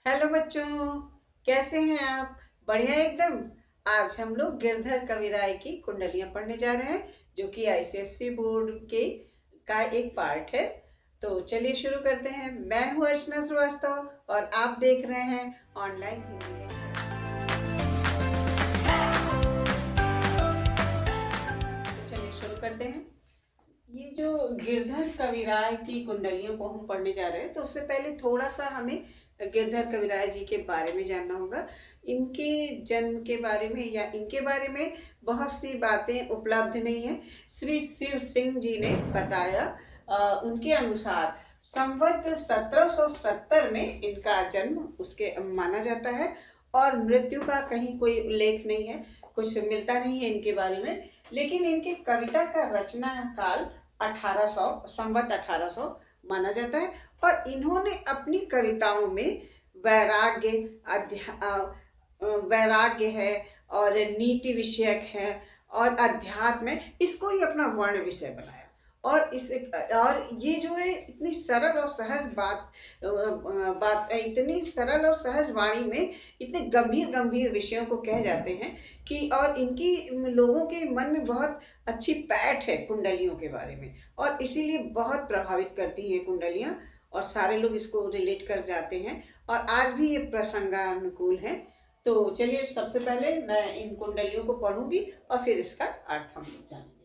Hello बच्चों, कैसे हैं आप? बढ़िया एकदम। आज हम लोग गिरधर कविराय की कुंडलियां पढ़ने जा रहे हैं, जो कि आईसीएससी बोर्ड के का एक पार्ट है। तो चलिए शुरू करते हैं। मैं हूँ अर्चना श्रीवास्तव और आप देख रहे हैं ऑनलाइन हिंदी लेक्चर। तो चलिए शुरू करते हैं। ये जो गिरधर कविराय की कुंडलियों को हम पढ़ने जा रहे हैं, तो उससे पहले थोड़ा सा हमें गिरधर कविराय जी के बारे में जानना होगा। इनके जन्म के बारे में या इनके बारे में बहुत सी बातें उपलब्ध नहीं है। श्री शिव सिंह जी ने बताया, उनके अनुसार संवत 1770 में इनका जन्म उसके माना जाता है और मृत्यु का कहीं कोई उल्लेख नहीं है, कुछ मिलता नहीं है इनके बारे में। लेकिन इनके कविता का रचना काल 1800 संवत 1800 माना जाता है और इन्होंने अपनी कविताओं में वैराग्य वैराग्य है और नीति विषयक है और अध्यात्म है, इसको ही अपना वर्ण विषय बनाया। और ये जो है इतनी सरल और सहज बात इतनी सरल और सहज वाणी में इतने गंभीर गंभीर विषयों को कह जाते हैं कि और इनकी लोगों के मन में बहुत अच्छी पैठ है कुंडलियों के बारे में, और इसीलिए बहुत प्रभावित करती हैं कुंडलियां और सारे लोग इसको रिलेट कर जाते हैं और आज भी ये प्रसंगानुकूल है। तो चलिए सबसे पहले मैं इन कुंडलियों को पढ़ूंगी और फिर इसका अर्थ हम जानेंगे।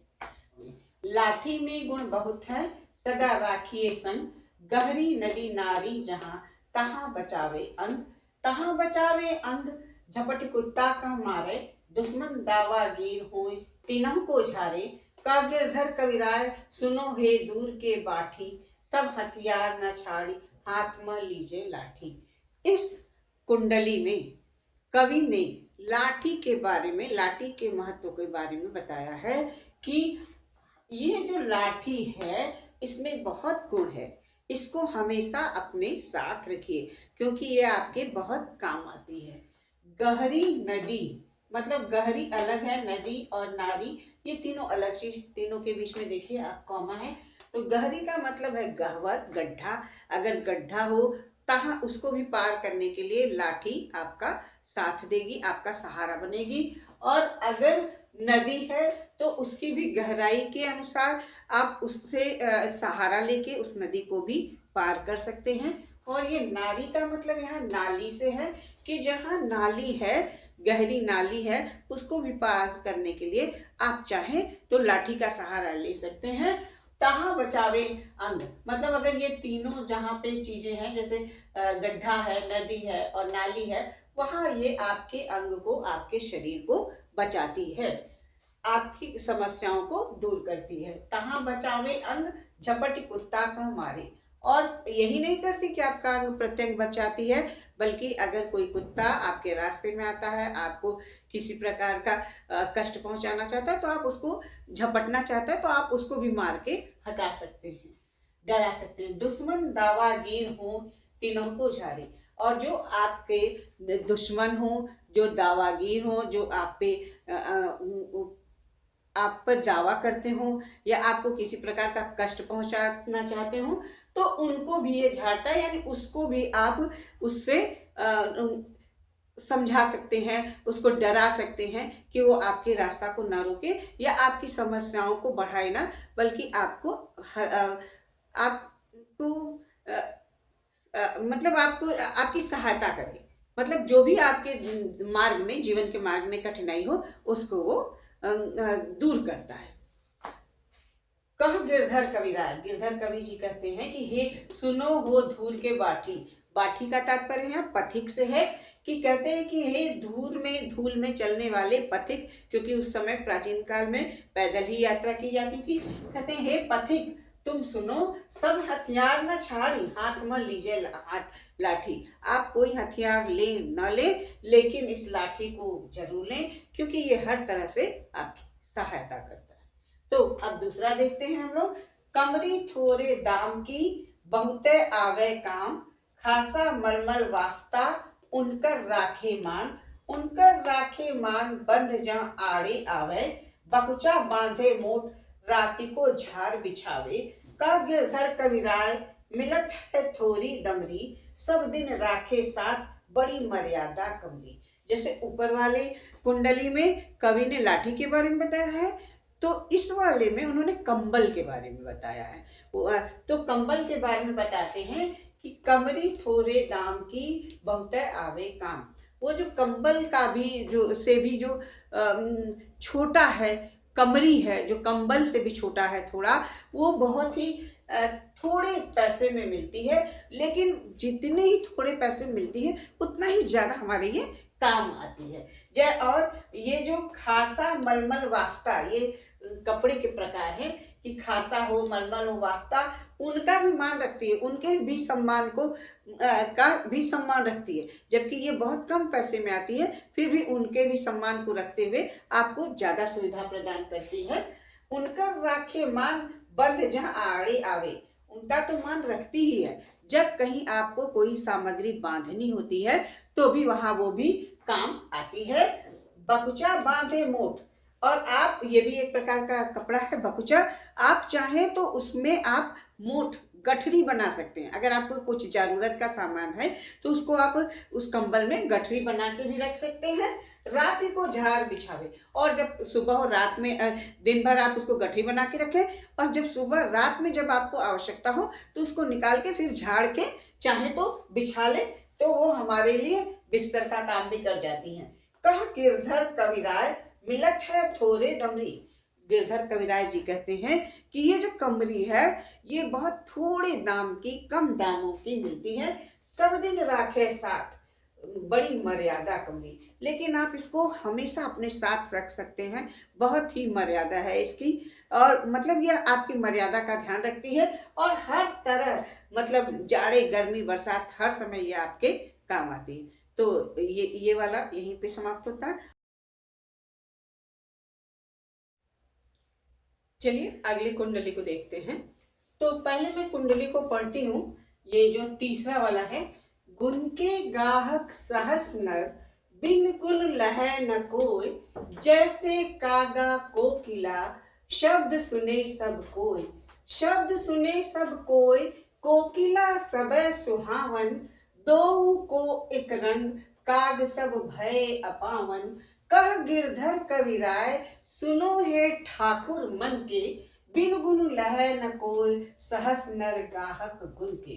लाठी में गुण बहुत है, सदा राखिए संग, गहरी नदी नारी जहां, तहां बचावे अंग, तहां बचावे अंग, झपट कुत्ता का मारे, दुश्मन दावागीर होए, तीनों को झारे, का गिरधर कविराय सुनो हे दूर के बाठी, सब हथियार न छाड़ी, हाथ में लीजे लाठी। इस कुंडली में कवि ने लाठी के बारे में, लाठी के महत्व के बारे में बताया है कि ये जो लाठी है इसमें बहुत गुण है, इसको हमेशा अपने साथ रखिए क्योंकि ये आपके बहुत काम आती है। गहरी नदी मतलब गहरी अलग है, नदी और नारी ये तीनों अलग चीज, तीनों के बीच में देखिए आप कॉमा है। तो गहरी का मतलब है गहवर, गड्ढा। अगर गड्ढा हो तहाँ उसको भी पार करने के लिए लाठी आपका साथ देगी, आपका सहारा बनेगी। और अगर नदी है तो उसकी भी गहराई के अनुसार आप उससे सहारा लेके उस नदी को भी पार कर सकते हैं। और ये नारी का मतलब यहाँ नाली से है कि जहाँ नाली है, गहरी नाली है, उसको भी पार करने के लिए आप चाहें तो लाठी का सहारा ले सकते हैं। तहां बचावे अंग मतलब अगर ये तीनों जहां पे चीजें हैं, जैसे गड्ढा है, नदी है और नाली है, वहां ये आपके अंग को, आपके शरीर को बचाती है, आपकी समस्याओं को दूर करती है। तहां बचावे अंग, झपट कुत्ता का मारे। और यही नहीं करती कि आपका अंग प्रत्यंग बचाती है, बल्कि अगर कोई कुत्ता आपके रास्ते में आता है, आपको किसी प्रकार का कष्ट पहुंचाना चाहता है, तो आप उसको झपटना चाहता है तो आप उसको भी मार के हटा सकते हैं, डरा सकते हैं। दुश्मन दावागीर हो, तीनों को झारे। और जो आपके दुश्मन हो, जो दावागीर हो, जो आप पर दावा करते हो या आपको किसी प्रकार का कष्ट पहुंचाना चाहते हो, तो उनको भी ये झाड़ता है, यानी उसको भी आप उससे समझा सकते हैं, उसको डरा सकते हैं कि वो आपके रास्ता को ना रोके या आपकी समस्याओं को बढ़ाए ना, बल्कि आपको मतलब आपको आपकी सहायता करे। मतलब जो भी आपके मार्ग में, जीवन के मार्ग में कठिनाई हो, उसको वो दूर करता है। कह गिरधर कविराय, गिरधर कवि जी कहते हैं कि हे सुनो हो धूर के बाठी। बाठी का तात्पर्य यहाँ पथिक से है, कि कहते हैं कि हे धूल में चलने वाले पथिक, क्योंकि उस समय प्राचीन काल में पैदल ही यात्रा की जाती थी। कहते हैं हे पथिक तुम सुनो, सब हथियार न छाड़ी, हाथ में लीजिए लाठी। आप कोई हथियार ले न ले, लेकिन इस लाठी को जरूर लें, क्योंकि ये हर तरह से आपकी सहायता करता है। तो अब दूसरा देखते हैं हम लोग। कमरी थोड़े दाम की, बहुते आवे काम, खासा मलमल वाफ्ता, उनकर राखे मान, उनकर राखे मान, बंध जहाँ आड़े आवे, बकुचा बांधे मोट, राति को झार बिछावे। का गिरधर कविराय, मिलत है थोरी दमरी, सब दिन राखे साथ, बड़ी मर्यादा कमली। जैसे ऊपर वाले कुंडली में कवि ने लाठी के बारे में बताया है, तो इस वाले में उन्होंने कंबल के बारे में बताया है। तो कंबल के बारे में बताते हैं कि कमरी थोड़े दाम की, बहुत आवे काम। वो जो कंबल का भी जो छोटा है, कमरी है जो कंबल से भी छोटा है थोड़ा, वो बहुत ही थोड़े पैसे में मिलती है, लेकिन जितने ही थोड़े पैसे में मिलती है उतना ही ज्यादा हमारे ये काम आती है। और ये जो खासा मलमल वाफ्ता, ये कपड़े के प्रकार है कि खासा हो, मलमल हो, वाफ्ता, उनका भी मान रखती है, उनके भी सम्मान का भी सम्मान रखती है। जबकि ये बहुत कम पैसे में आती है, फिर भी उनके भी सम्मान को रखते हुए आपको ज्यादा सुविधा प्रदान करती है। उनका राखे मान, बंध जहाँ आड़े आवे। उनका तो मान रखती ही है, जब कहीं आपको कोई सामग्री बांधनी होती है तो भी वहां वो भी काम आती है। बकुचा बांधे मोट, और आप, ये भी एक प्रकार का कपड़ा है बकुचा, आप चाहें तो उसमें आप मोट, गठरी बना सकते हैं। अगर आपको कुछ जरूरत का सामान है तो उसको आप उस कंबल में गठरी बना के भी रख सकते हैं। रात को झाड़ बिछावे, और जब सुबह और रात में दिन भर आप उसको गठरी बना के रखें, और जब सुबह रात में जब आपको आवश्यकता हो तो उसको निकाल के फिर झाड़ के चाहे तो बिछा ले, तो वो हमारे लिए बिस्तर का काम भी कर जाती है। कह गिरधर कविराय, मिलत है थोड़े दमरी। गिरधर कविराय जी कहते हैं कि ये जो कमरी है ये बहुत थोड़े दाम की, कम दामों की मिलती है, सब दिन राखे साथ, बड़ी मर्यादा कमरी। लेकिन आप इसको हमेशा अपने साथ रख सकते हैं, बहुत ही मर्यादा है इसकी, और मतलब यह आपकी मर्यादा का ध्यान रखती है, और हर तरह, मतलब जाड़े गर्मी बरसात हर समय ये आपके काम आती है। तो ये वाला यहीं पे समाप्त होता है। चलिए अगली कुंडली को देखते हैं। तो पहले मैं कुंडली को पढ़ती हूँ। ये जो तीसरा वाला है, गुण के गाहक सहस नर, बिन गुण लहै न कोय, जैसे कागा कोकिला, शब्द सुने सब कोय। शब्द सुने सब कोय, कोकिला सबे सुहावन, दो को एक रंग, काग सब भय अपावन। कह गिरधर कविराय, सुनो हे ठाकुर मन के, बिन गुण लहै न कोय, सहस नर गाहक गुण के।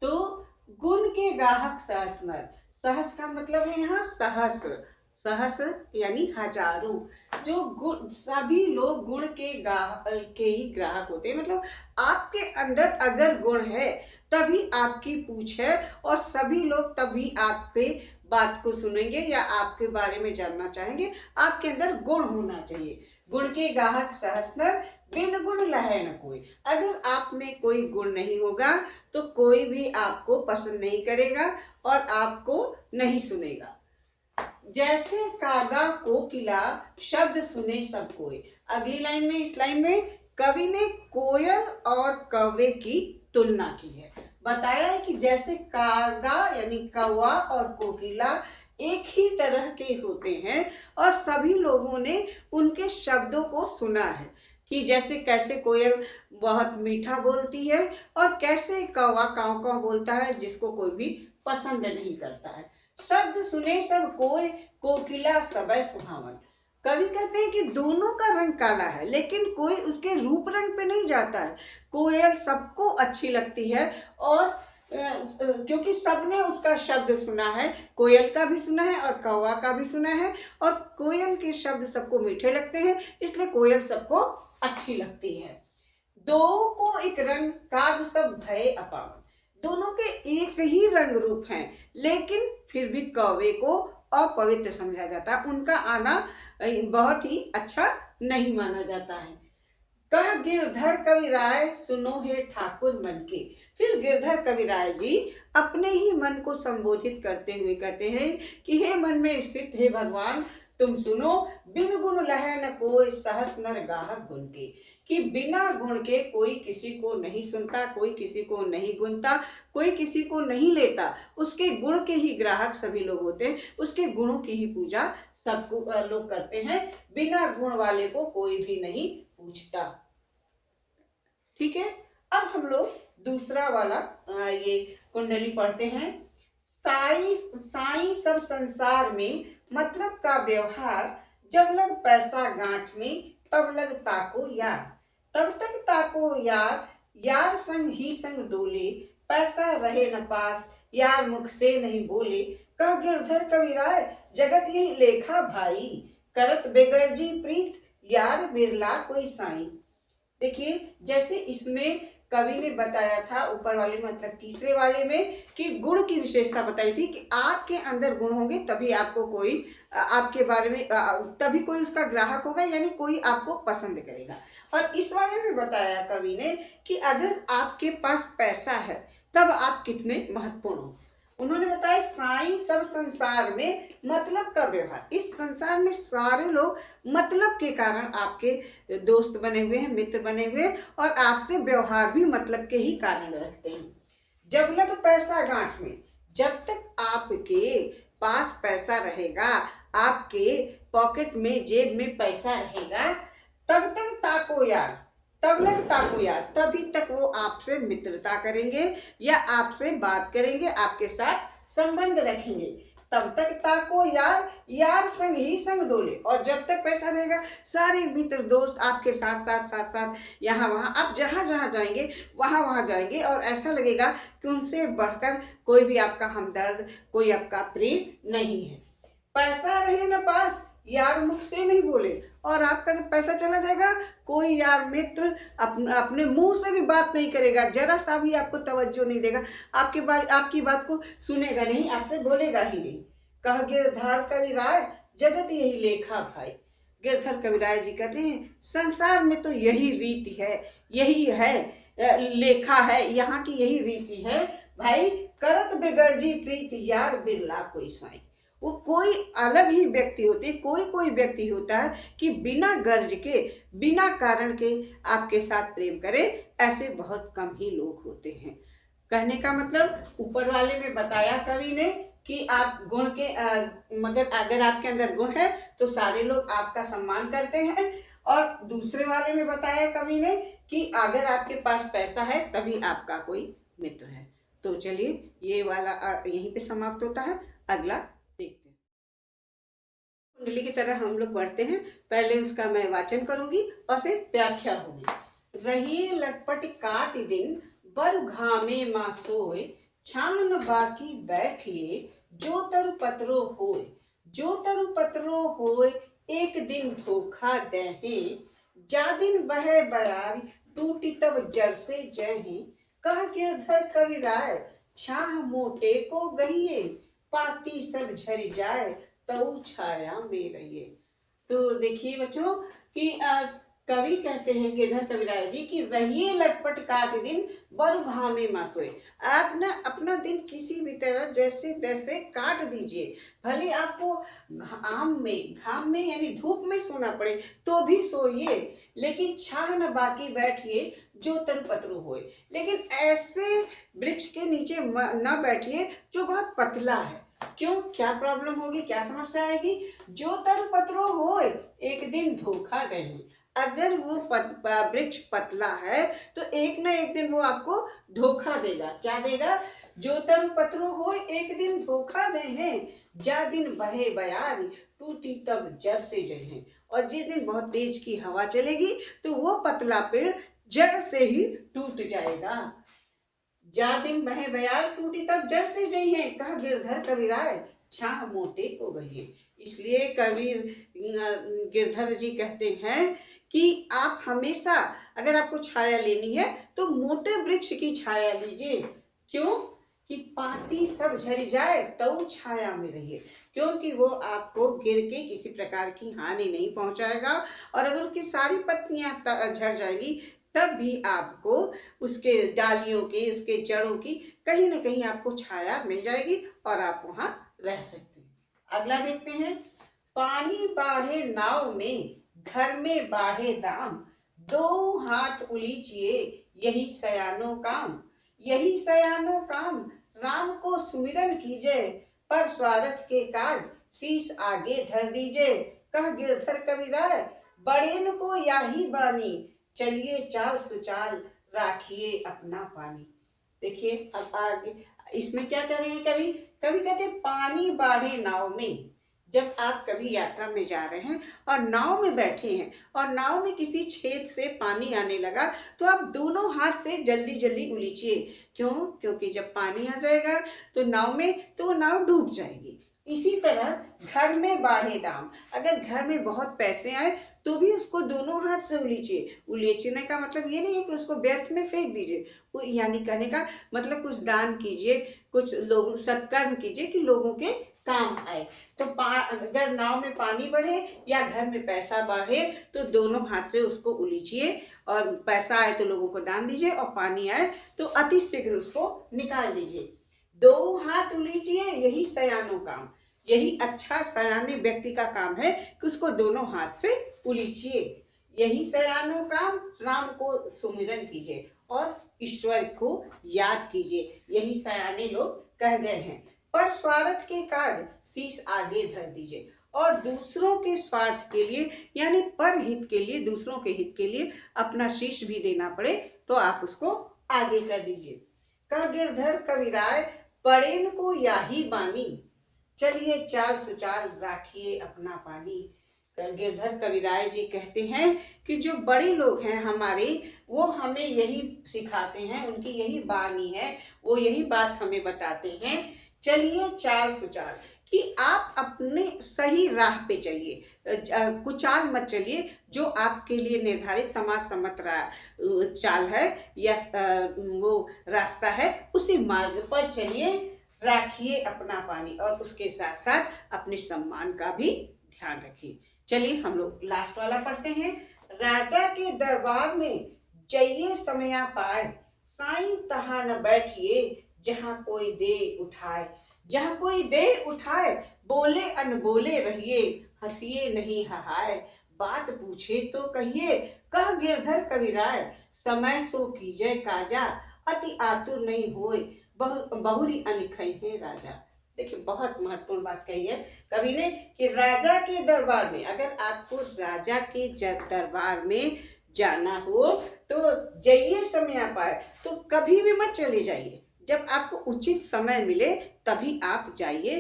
तो गुण के गाहक सहस नर, सहस का मतलब है यहाँ सहस्र, सहस्र यानी हजारों। जो गुण, सभी लोग गुण के ही ग्राहक होते हैं, मतलब आपके अंदर अगर गुण है तभी आपकी पूछ है, और सभी लोग तभी आपके बात को सुनेंगे या आपके बारे में जानना चाहेंगे। आपके अंदर गुण होना चाहिए। गुण के गाहक सहस नर, बिन गुण लहै न कोय। अगर आप में कोई गुण नहीं होगा तो कोई भी आपको पसंद नहीं करेगा और आपको नहीं सुनेगा। जैसे कागा कोकिला, शब्द सुने सब कोय। अगली लाइन में, इस लाइन में कवि ने कोयल और कौवे की तुलना की है। बताया है कि जैसे कागा यानी कौवा और कोकिला एक ही तरह के होते हैं, और सभी लोगों ने उनके शब्दों को सुना है, कि जैसे कैसे कोयल बहुत मीठा बोलती है, और कैसे कौवा काव काव बोलता है, जिसको कोई भी पसंद नहीं करता है। शब्द सुने सब कोय, कोकिला सबे सुहावन। कवि कहते हैं कि दोनों का रंग काला है, लेकिन कोई उसके रूप रंग पे नहीं जाता है। कोयल सबको अच्छी लगती है, और क्योंकि सबने उसका शब्द सुना है, कोयल का भी सुना है और कौवा का भी सुना है, और कोयल के शब्द सबको मीठे लगते हैं, इसलिए कोयल सबको अच्छी लगती है। दो को एक रंग, काग सब भय अपावन। दोनों के एक ही रंग रूप हैं, लेकिन फिर भी कौवे को अपवित्र समझा जाता है, उनका आना बहुत ही अच्छा नहीं माना जाता है। कह गिरधर कविराय, सुनो हे ठाकुर मन के। फिर गिरधर कविराय जी अपने ही मन को संबोधित करते हुए कहते हैं कि हे मन में स्थित हे भगवान, तुम सुनो, बिन गुण लहै न कोय, सहस नर गाहक गुण के। कि बिना गुण के कोई किसी को नहीं सुनता, कोई किसी को नहीं गुनता, कोई किसी को नहीं लेता। उसके गुण के ही ग्राहक सभी लोग होते हैं, उसके गुणों की ही पूजा सब लोग करते हैं। बिना गुण वाले को कोई भी नहीं पूछता। ठीक है, अब हम लोग दूसरा वाला ये कुंडली पढ़ते हैं। साई साई सब संसार में मतलब का व्यवहार, जब लग पैसा गांठ में तब लग ताको यार। तब तक ताको यार, यार संग ही संग डोले, पैसा रहे न पास यार मुख से नहीं बोले। कह गिरधर कविराय जगत यही लेखा भाई, करत बेगर्जी प्रीत यार बिरला कोई साई। देखिए जैसे इसमें कवि ने बताया था ऊपर वाले मतलब तीसरे वाले में कि गुण की विशेषता बताई थी कि आपके अंदर गुण होंगे तभी आपको कोई आपके बारे में तभी कोई उसका ग्राहक होगा, यानी कोई आपको पसंद करेगा। और इस वाले में बताया कवि ने कि अगर आपके पास पैसा है तब आप कितने महत्वपूर्ण हो। उन्होंने बताया साईं सब संसार में मतलब का व्यवहार, इस संसार में सारे लोग मतलब के कारण आपके दोस्त बने हुए हैं, मित्र बने हुए हैं, और आपसे व्यवहार भी मतलब के ही कारण रखते हैं। जब लग पैसा गांठ में, जब तक आपके पास पैसा रहेगा, आपके पॉकेट में जेब में पैसा रहेगा, तब तक ताको यार, तब लग ताको यार, तभी तक वो आपसे मित्रता करेंगे या आपसे बात करेंगे, आपके साथ संबंध रखेंगे। तब तक ताको यार, यार संग ही संग डोले, और जब तक पैसा रहेगा सारे मित्र दोस्त आपके साथ यहाँ वहां आप जहां जहां जाएंगे वहां वहां जाएंगे, और ऐसा लगेगा कि उनसे बढ़कर कोई भी आपका हमदर्द, कोई आपका प्रेम नहीं है। पैसा रहे न पास यार मुख से नहीं बोले, और आपका जब पैसा चला जाएगा कोई यार मित्र अपने मुंह से भी बात नहीं करेगा, जरा सा भी आपको तवज्जो नहीं देगा, आपकी बात को सुनेगा नहीं, आपसे बोलेगा ही नहीं। कह गिरधर कविराय जगत यही लेखा भाई। गिरधर कविराय जी कहते हैं संसार में तो यही रीति है, यही है लेखा है, यहाँ की यही रीति है भाई। करत बेगर्जी प्रीत यार बिरला कोई साई। वो कोई अलग ही व्यक्ति होते, कोई कोई व्यक्ति होता है कि बिना गर्ज के, बिना कारण के आपके साथ प्रेम करे, ऐसे बहुत कम ही लोग होते हैं। कहने का मतलब ऊपर वाले में बताया कवि ने कि आप गुण के मगर अगर आपके अंदर गुण है तो सारे लोग आपका सम्मान करते हैं, और दूसरे वाले में बताया कवि ने कि अगर आपके पास पैसा है तभी आपका कोई मित्र है। तो चलिए ये वाला यहीं पे समाप्त होता है, अगला देखते हैं। कुंडली की तरह हम लोग बढ़ते हैं, पहले उसका मैं वाचन करूंगी और फिर व्याख्या होगी। रहिए लटपट काट दिन बर घामे मा सोए, छान बाकी बैठिए जो तरु पत्रो होए। जो तरु पत्रो होए एक दिन धोखा देहे, जा दिन बहे बयारी टूटी तब जर से जहे। कह गिरधर कविराय छाह मोटे को गहिए, पाती सब झर जाए तऊ छाया में रहिए। तो देखिए बच्चों कि कवि कहते हैं गिरधर कविराय जी की रहिए लटपट काट दिन बरु घामे मा सोए। आप ना अपना दिन किसी भी तरह जैसे तैसे काट दीजिए, भले आपको घाम में यानी धूप में सोना पड़े तो भी सोइए, लेकिन छाह न बाकी बैठिए जो तर पत्रो होए। लेकिन ऐसे वृक्ष के नीचे न बैठिए जो बहुत पतला है। क्यों, क्या प्रॉब्लम होगी, क्या समस्या आएगी? जो तर पत्रो होए एक दिन धोखा देही। अगर वो वृक्ष पतला है तो एक ना एक दिन वो आपको धोखा देगा। क्या देगा? जो तर पत्रो होए एक दिन धोखा देहे, जा दिन बहे बयारी टूटी तब जड़ से जहे। और जिस दिन बहुत तेज की हवा चलेगी तो वो पतला पेड़ जड़ से ही टूट जाएगा। जा दिन बहे बयार टूटी तब जड़ से जई है, कहा गिरधर कविराय छाह मोटे को बहिए। इसलिए कबीर गिरधर जी कहते हैं कि आप हमेशा अगर आपको छाया लेनी है तो मोटे वृक्ष की छाया लीजिए। क्यों? कि पाती सब झड़ जाए तो छाया में रहिए, क्योंकि वो आपको गिर के किसी प्रकार की हानि नहीं पहुंचाएगा, और अगर उसकी सारी पत्तियां झड़ जाएगी तब भी आपको उसके डालियों की, उसके जड़ों की कहीं ना कहीं आपको छाया मिल जाएगी और आप वहां रह सकते हैं। अगला देखते हैं। पानी बाढ़े नाव में घर में बाढ़े दाम, दो हाथ उलीचिए यही सयानो काम। यही सयानो काम राम को सुमिरन कीजिए, पर स्वार्थ के काज शीश आगे धर दीजिए। कह गिरधर कविराय बड़ेन को याही बानी, चलिए चाल सुचाल राखिए अपना पानी। देखिए अब इसमें क्या कह रहे हैं कवि? कवि कहते हैं पानी बाढ़े नाव में। जब आप कभी यात्रा में जा रहे हैं और नाव में बैठे हैं और नाव में किसी छेद से पानी आने लगा, तो आप दोनों हाथ से जल्दी जल्दी उलीचिए। क्यों? क्योंकि जब पानी आ जाएगा तो नाव में, तो वो नाव डूब जाएगी। इसी तरह घर में बाढ़े दाम, अगर घर में बहुत पैसे आए तो भी उसको दोनों हाथ से उलीचिए। उलीचने का मतलब ये नहीं है कि उसको व्यर्थ में फेंक दीजिए, यानी कहने का मतलब कुछ दान कीजिए, कुछ लोग सत्कर्म कीजिए कि लोगों के काम आए। तो अगर नाव में पानी बढ़े या घर में पैसा बढ़े तो दोनों हाथ से उसको उलीचिए, और पैसा आए तो लोगों को दान दीजिए और पानी आए तो अति शीघ्र उसको निकाल दीजिए। दो हाथ उलीचिए, यही सयानो काम, यही अच्छा सयाने व्यक्ति का काम है कि उसको दोनों हाथ से उलीचिए। यही सयानो काम, राम को सुमिरन कीजिए और ईश्वर को याद कीजिए, यही सयाने लोग कह गए हैं। पर स्वार्थ के काज शीश आगे धर दीजिए, और दूसरों के स्वार्थ के लिए यानी पर हित के लिए, दूसरों के हित के लिए अपना शीश भी देना पड़े तो आप उसको आगे कर दीजिए। कह गिरधर कविराय पड़ेन को याही बानी, चलिए चाल सुचाल राखिए अपना पानी। गिरधर कविराय जी कहते हैं कि जो बड़े लोग हैं हमारे, वो हमें यही सिखाते हैं, उनकी यही बानी है, वो यही बात हमें बताते हैं, चलिए चाल सुचाल, कि आप अपने सही राह पे चलिए, कुचाल मत चलिए। जो आपके लिए निर्धारित समाज सम्मत चाल है या वो रास्ता है, उसी मार्ग पर चलिए, राखिए अपना पानी, और उसके साथ साथ अपने सम्मान का भी ध्यान रखिए। चलिए हम लोग लास्ट वाला पढ़ते हैं। राजा के दरबार में जइये समया पाए, साईं तहां न बैठिए जहां कोई दे उठाए। जहां कोई दे उठाए, बोले अनबोले रहिए, हंसिए नहीं हहाए। बात पूछे तो कहिए, कह गिरधर कविराय, समय सो कीजय काजा, अति आतुर नहीं होए, बहुरी अनिखई है राजा। देखिए बहुत महत्वपूर्ण बात कही है कवि ने कि राजा के दरबार में, अगर आपको राजा के दरबार में जाना हो तो जाइए समय पाए, तो कभी भी मत चले जाइए, जब आपको उचित समय मिले तभी आप जाइए।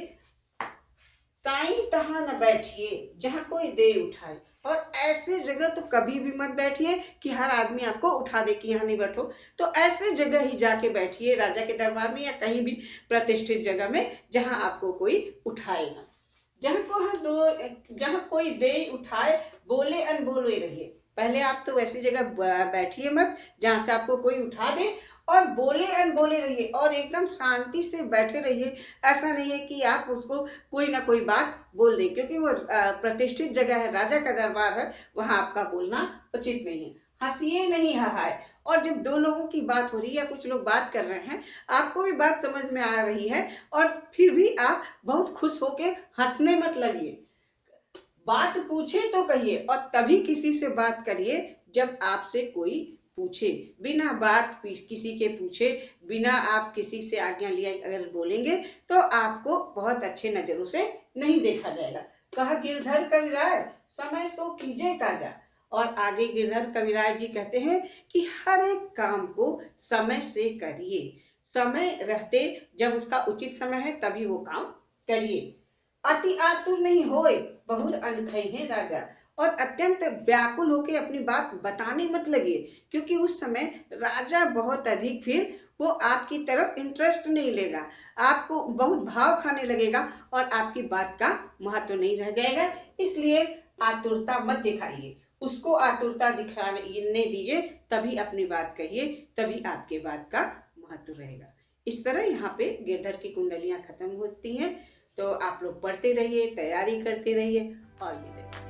साईं तहां न बैठिए जहां कोई दे उठाए, और ऐसे जगह तो कभी भी मत बैठिए कि हर आदमी आपको उठा दे कि यहाँ नहीं बैठो। तो ऐसे जगह ही जाके बैठिए, राजा के दरबार में या कहीं भी प्रतिष्ठित जगह में जहां आपको कोई उठाए ना। जहां कोई दे उठाए, बोले अनबोले रहिए। पहले आप तो ऐसी जगह बैठिए मत जहां से आपको कोई उठा दे, और बोले अनबोले रहिए और एकदम शांति से बैठे रहिए। ऐसा नहीं है कि आप उसको कोई ना कोई बात बोल दें, क्योंकि वो प्रतिष्ठित जगह है, राजा का दरबार है, वहां आपका बोलना उचित नहीं है। हंसिए नहीं हहाए, और जब दो लोगों की बात हो रही है या कुछ लोग बात कर रहे हैं, आपको भी बात समझ में आ रही है और फिर भी आप बहुत खुश होके हंसने मत लगिए। बात पूछे तो कहिए, और तभी किसी से बात करिए जब आपसे कोई पूछे। बिना बात किसी के पूछे, बिना आप किसी से आज्ञा लिए अगर बोलेंगे तो आपको बहुत अच्छे नजरों से नहीं देखा जाएगा। कहा गिरधर कविराय, समय सो कीजिए काजा। और आगे गिरधर कविराय जी कहते हैं कि हर एक काम को समय से करिए, समय रहते जब उसका उचित समय है तभी वो काम करिए। अति आतुर नहीं होए, बहुत अनखई है राजा। और अत्यंत व्याकुल होकर अपनी बात बताने मत लगे, क्योंकि उस समय राजा बहुत अधिक, फिर वो आपकी तरफ इंटरेस्ट नहीं लेगा, आपको बहुत भाव खाने लगेगा और आपकी बात का महत्व नहीं रह जाएगा। इसलिए आतुरता मत दिखाइए, उसको आतुरता दिखाने दीजिए, तभी अपनी बात कहिए, तभी आपके बात का महत्व रहेगा। इस तरह यहाँ पे गिरधर की कुंडलियां खत्म होती हैं। तो आप लोग पढ़ते रहिए, तैयारी करते रहिए। All the best.